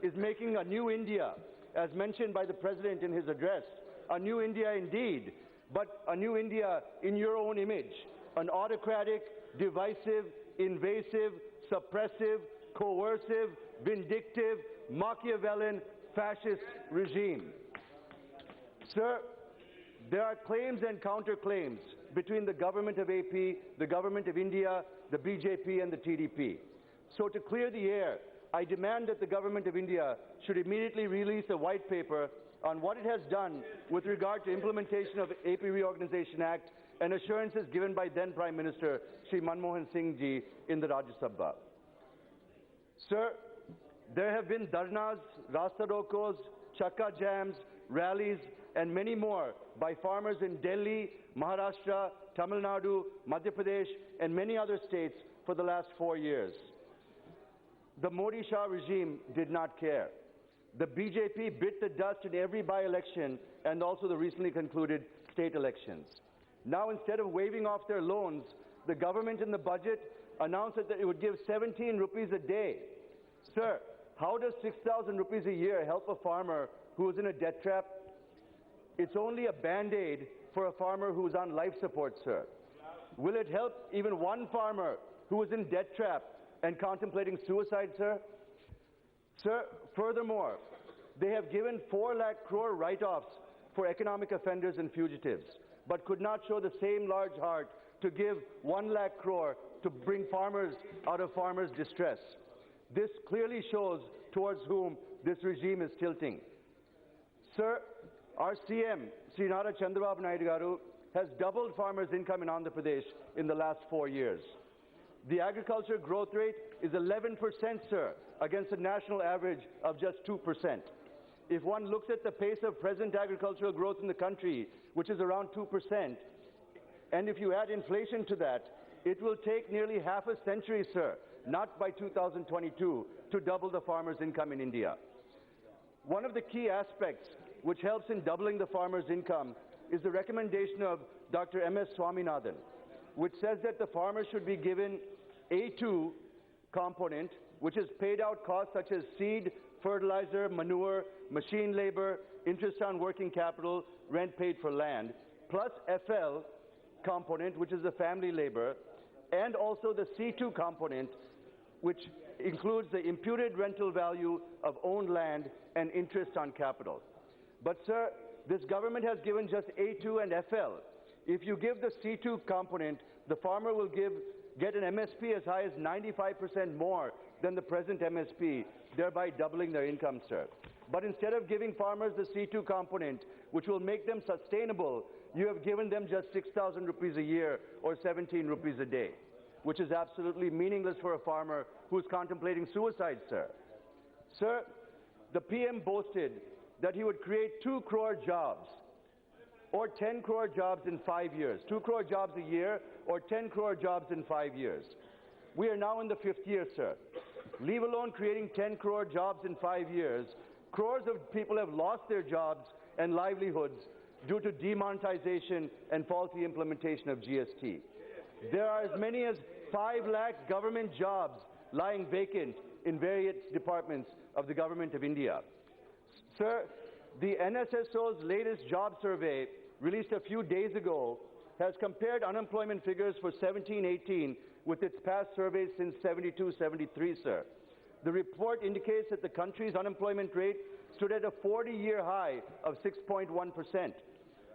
is making a new India, as mentioned by the President in his address, a new India indeed, but a new India in your own image, an autocratic, divisive, invasive, suppressive, coercive, vindictive, Machiavellian, fascist regime. Sir, there are claims and counterclaims between the government of AP, the government of India, the BJP and the TDP. So to clear the air, I demand that the government of India should immediately release a white paper on what it has done with regard to implementation of AP Reorganization Act and assurances given by then Prime Minister Shri Manmohan Singh ji in the Rajya Sabha. Sir, there have been dharnas, rasta rokos, chakka jams, rallies and many more by farmers in Delhi, Maharashtra, Tamil Nadu, Madhya Pradesh and many other states for the last 4 years. The Modi Shah regime did not care. The BJP bit the dust in every by-election and also the recently concluded state elections. Now, instead of waiving off their loans, the government in the budget announced that it would give 17 rupees a day. Sir, how does 6,000 rupees a year help a farmer who is in a debt trap? It's only a band-aid for a farmer who is on life support, sir. Will it help even one farmer who is in debt trap and contemplating suicide, sir? Sir, furthermore, they have given 4 lakh crore write-offs for economic offenders and fugitives, but could not show the same large heart to give 1 lakh crore to bring farmers out of farmers' distress. This clearly shows towards whom this regime is tilting. Sir, our CM, Shri Nara Chandrababu Naidu, has doubled farmers' income in Andhra Pradesh in the last 4 years. The agriculture growth rate is 11%, sir, against a national average of just 2%. If one looks at the pace of present agricultural growth in the country, which is around 2%, and if you add inflation to that, it will take nearly half a century, sir, not by 2022, to double the farmer's income in India. One of the key aspects which helps in doubling the farmer's income is the recommendation of Dr. M.S. Swaminathan, which says that the farmer should be given A2 component, which is paid out costs such as seed, fertilizer, manure, machine labor, interest on working capital, rent paid for land, plus FL component, which is the family labor, and also the C2 component, which includes the imputed rental value of owned land and interest on capital. But sir, this government has given just A2 and FL. If you give the C2 component, the farmer will get an MSP as high as 95% more than the present MSP, thereby doubling their income, sir. But instead of giving farmers the C2 component, which will make them sustainable, you have given them just 6,000 rupees a year or 17 rupees a day, which is absolutely meaningless for a farmer who is contemplating suicide, sir. Sir, the PM boasted that he would create 2 crore jobs or 10 crore jobs in 5 years. 2 crore jobs a year or 10 crore jobs in 5 years. We are now in the 5th year, sir. Leave alone creating 10 crore jobs in 5 years, crores of people have lost their jobs and livelihoods due to demonetization and faulty implementation of GST. There are as many as 5 lakh government jobs lying vacant in various departments of the government of India. Sir, the NSSO's latest job survey, released a few days ago, has compared unemployment figures for 17-18 with its past surveys since 72-73, sir. The report indicates that the country's unemployment rate stood at a 40-year high of 6.1%.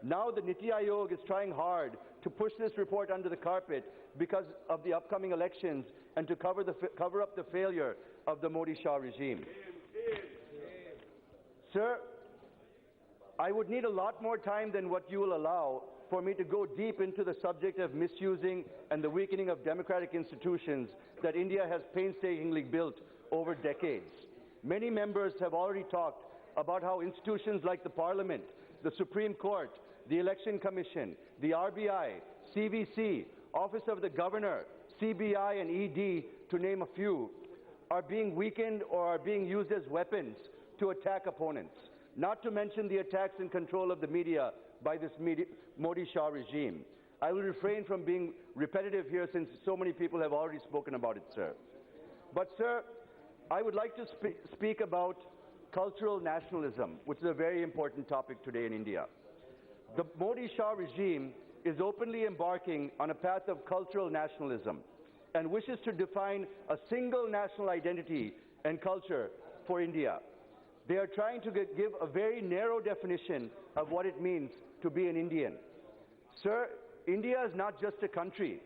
Now the Niti Aayog is trying hard to push this report under the carpet because of the upcoming elections and to cover up the failure of the Modi Shah regime. Sir, I would need a lot more time than what you will allow for me to go deep into the subject of misusing and the weakening of democratic institutions that India has painstakingly built over decades. Many members have already talked about how institutions like the Parliament, the Supreme Court, the Election Commission, the RBI, CVC, Office of the Governor, CBI and ED, to name a few, are being weakened or are being used as weapons to attack opponents, not to mention the attacks and control of the media by this Modi Shah regime. I will refrain from being repetitive here since so many people have already spoken about it, sir. But, sir, I would like to speak about cultural nationalism, which is a very important topic today in India. The Modi-Shah regime is openly embarking on a path of cultural nationalism and wishes to define a single national identity and culture for India. They are trying to give a very narrow definition of what it means to be an Indian. Sir, India is not just a country.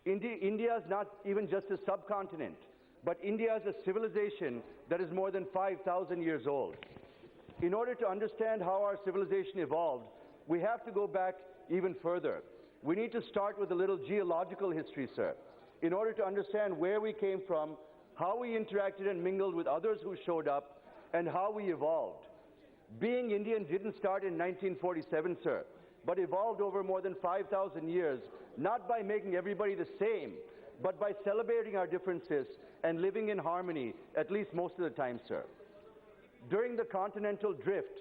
India is not even just a subcontinent, but India is a civilization that is more than 5,000 years old. In order to understand how our civilization evolved, we have to go back even further. We need to start with a little geological history, sir, in order to understand where we came from, how we interacted and mingled with others who showed up, and how we evolved. Being Indian didn't start in 1947, sir, but evolved over more than 5,000 years, not by making everybody the same, but by celebrating our differences and living in harmony, at least most of the time, sir. During the continental drift,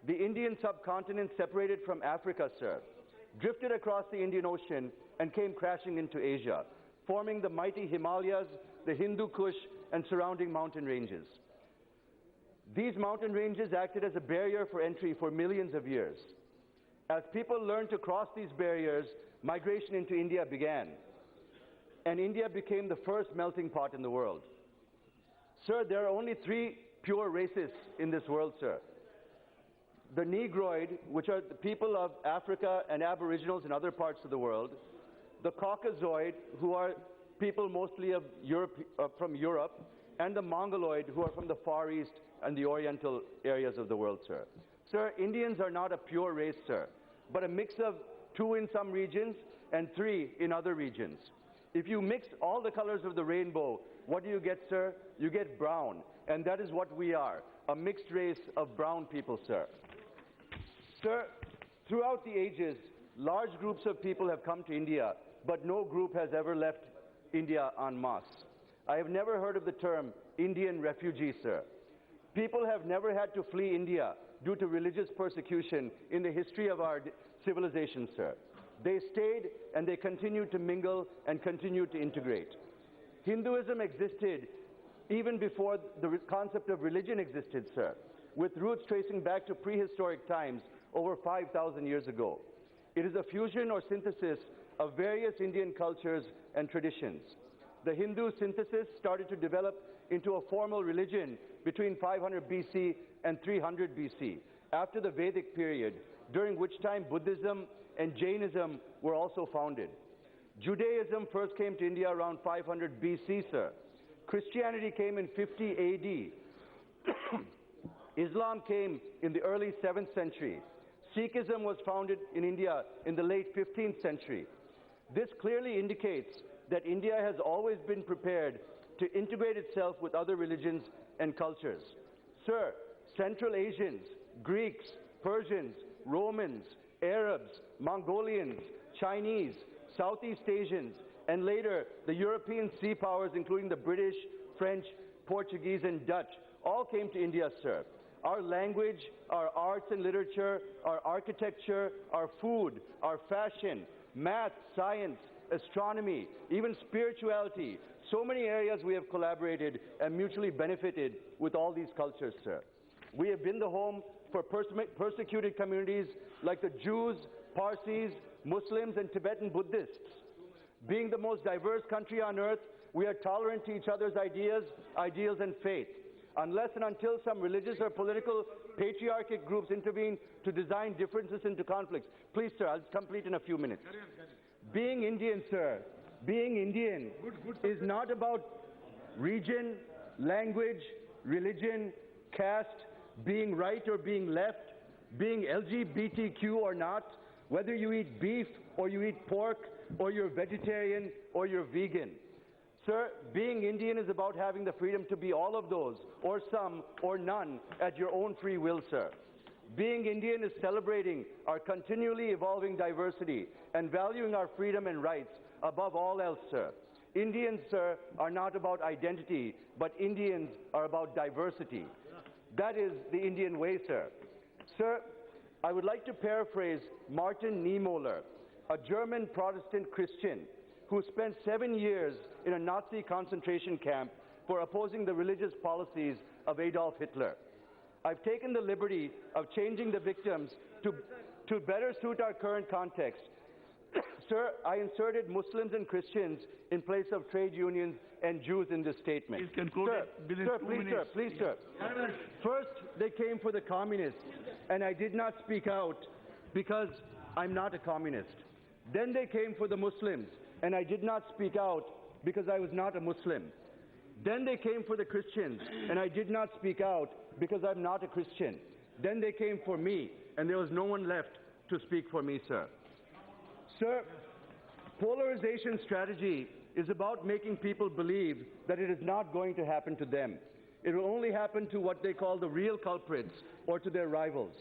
the Indian subcontinent separated from Africa, sir, drifted across the Indian Ocean and came crashing into Asia, forming the mighty Himalayas, the Hindu Kush, and surrounding mountain ranges. These mountain ranges acted as a barrier for entry for millions of years. As people learned to cross these barriers, migration into India began, and India became the first melting pot in the world. Sir, there are only 3 pure races in this world, sir. The Negroid, which are the people of Africa and Aboriginals in other parts of the world. The Caucasoid, who are people mostly of Europe, from Europe, and the Mongoloid, who are from the Far East and the Oriental areas of the world, sir. Sir, Indians are not a pure race, sir, but a mix of 2 in some regions and 3 in other regions. If you mix all the colors of the rainbow, what do you get, sir? You get brown, and that is what we are, a mixed race of brown people, sir. Sir, throughout the ages, large groups of people have come to India, but no group has ever left India en masse. I have never heard of the term Indian refugee, sir. People have never had to flee India due to religious persecution in the history of our civilization, sir. They stayed and they continued to mingle and continued to integrate. Hinduism existed even before the concept of religion existed, sir, with roots tracing back to prehistoric times over 5,000 years ago. It is a fusion or synthesis of various Indian cultures and traditions. The Hindu synthesis started to develop into a formal religion between 500 BC and 300 BC, after the Vedic period, during which time Buddhism and Jainism were also founded. Judaism first came to India around 500 BC, sir. Christianity came in 50 AD. Islam came in the early 7th century. Sikhism was founded in India in the late 15th century. This clearly indicates that India has always been prepared to integrate itself with other religions and cultures. Sir, Central Asians, Greeks, Persians, Romans, Arabs, Mongolians, Chinese, Southeast Asians, and later the European sea powers, including the British, French, Portuguese, and Dutch, all came to India, sir. Our language, our arts and literature, our architecture, our food, our fashion, math, science, astronomy, even spirituality, so many areas we have collaborated and mutually benefited with all these cultures, sir. We have been the home for persecuted communities like the Jews, Parsis, Muslims, and Tibetan Buddhists. Being the most diverse country on earth, we are tolerant to each other's ideas, ideals, and faith. Unless and until some religious or political patriarchic groups intervene to design differences into conflicts. Please, sir, I'll complete in a few minutes. Being Indian, sir, being Indian is not about region, language, religion, caste, being right or being left, being LGBTQ or not, whether you eat beef or you eat pork or you're vegetarian or you're vegan. Sir, being Indian is about having the freedom to be all of those, or some, or none, at your own free will, sir. Being Indian is celebrating our continually evolving diversity and valuing our freedom and rights above all else, sir. Indians, sir, are not about identity, but Indians are about diversity. That is the Indian way, sir. Sir, I would like to paraphrase Martin Niemöller, a German Protestant Christian who spent 7 years in a Nazi concentration camp for opposing the religious policies of Adolf Hitler. I've taken the liberty of changing the victims to better suit our current context. Sir, I inserted Muslims and Christians in place of trade unions and Jews in this statement. Please conclude Please, sir. First, they came for the communists, and I did not speak out because I'm not a communist. Then they came for the Muslims, and I did not speak out because I was not a Muslim. Then they came for the Christians, and I did not speak out because I'm not a Christian. Then they came for me, and there was no one left to speak for me, sir. Sir, polarization strategy is about making people believe that it is not going to happen to them. It will only happen to what they call the real culprits or to their rivals.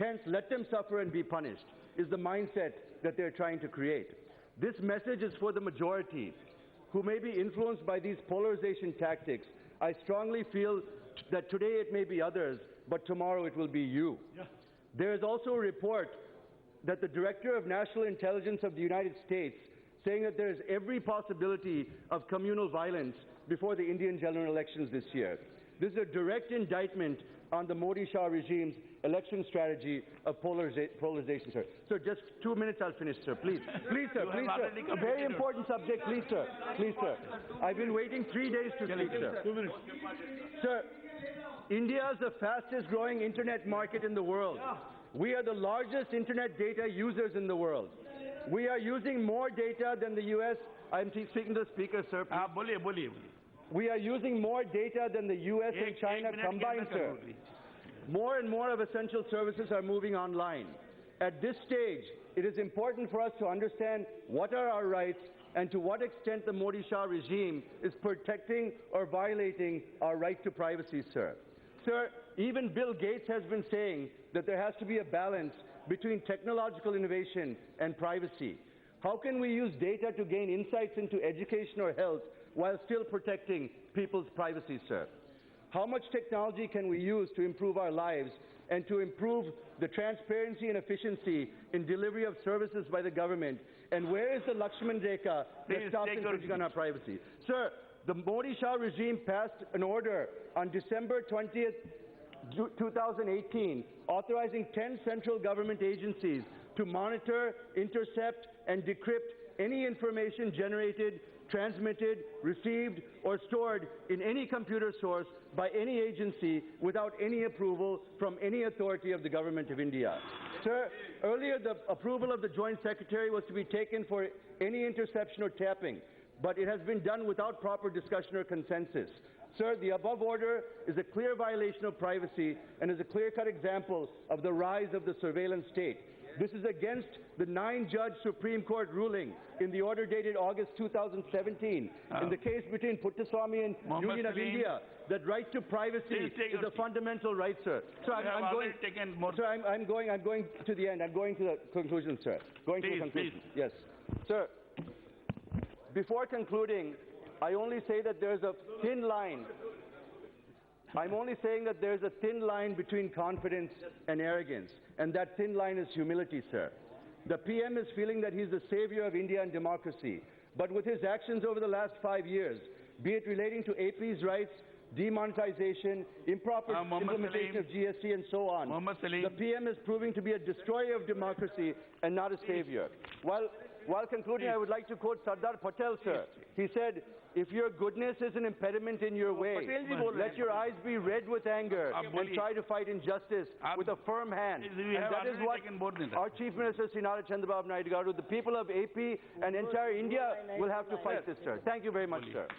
Hence, let them suffer and be punished is the mindset that they're trying to create. This message is for the majority who may be influenced by these polarization tactics. I strongly feel that today it may be others, but tomorrow it will be you. Yeah. There is also a report that the Director of National Intelligence of the United States saying that there is every possibility of communal violence before the Indian general elections this year. This is a direct indictment on the Modi-Shah regime's election strategy of polarization, sir. Sir, just 2 minutes, I'll finish, sir. Please. Please, sir. Please, sir. A very important subject. Please, sir. Please, sir. I've been waiting 3 days to speak, sir. 2 minutes. Sir, India is the fastest growing internet market in the world. We are the largest internet data users in the world. We are using more data than the U.S. I'm speaking to the speaker, sir. We are using more data than the U.S. and China combined, sir. More and more of essential services are moving online. At this stage, it is important for us to understand what are our rights and to what extent the Modi-Shah regime is protecting or violating our right to privacy, sir. Sir, even Bill Gates has been saying that there has to be a balance between technological innovation and privacy. How can we use data to gain insights into education or health while still protecting people's privacy, sir? How much technology can we use to improve our lives and to improve the transparency and efficiency in delivery of services by the government? And where is the Lakshman Rekha that stops infringing on our privacy? Sir, the Modi-Shah regime passed an order on December 20th, 2018, authorizing 10 central government agencies to monitor, intercept, and decrypt any information generated, transmitted, received, or stored in any computer source by any agency without any approval from any authority of the Government of India. Sir, earlier the approval of the Joint Secretary was to be taken for any interception or tapping, but it has been done without proper discussion or consensus. Sir, the above order is a clear violation of privacy and is a clear-cut example of the rise of the surveillance state. This is against the 9-judge Supreme Court ruling in the order dated August 2017 in the case between Puttaswamy and Union of India that right to privacy is a fundamental right, sir. So I'm going to the end. I'm going to the conclusion, sir. Going to the conclusion. Yes. Sir, before concluding, I only say that there's a thin line. I'm only saying that there's a thin line between confidence and arrogance, and that thin line is humility, sir. The PM is feeling that he's the savior of India and democracy, but with his actions over the last 5 years, be it relating to AP's rights, demonetization, improper implementation of GST, and so on, the PM is proving to be a destroyer of democracy and not a savior. While concluding, I would like to quote Sardar Patel, sir. He said, if your goodness is an impediment in your way, let your eyes be red with anger and try to fight injustice with a firm hand. And that is what our Chief Minister, Shri Nara Chandrababu Naidu, the people of AP and entire India will have to fight this, sir. Thank you very much, sir.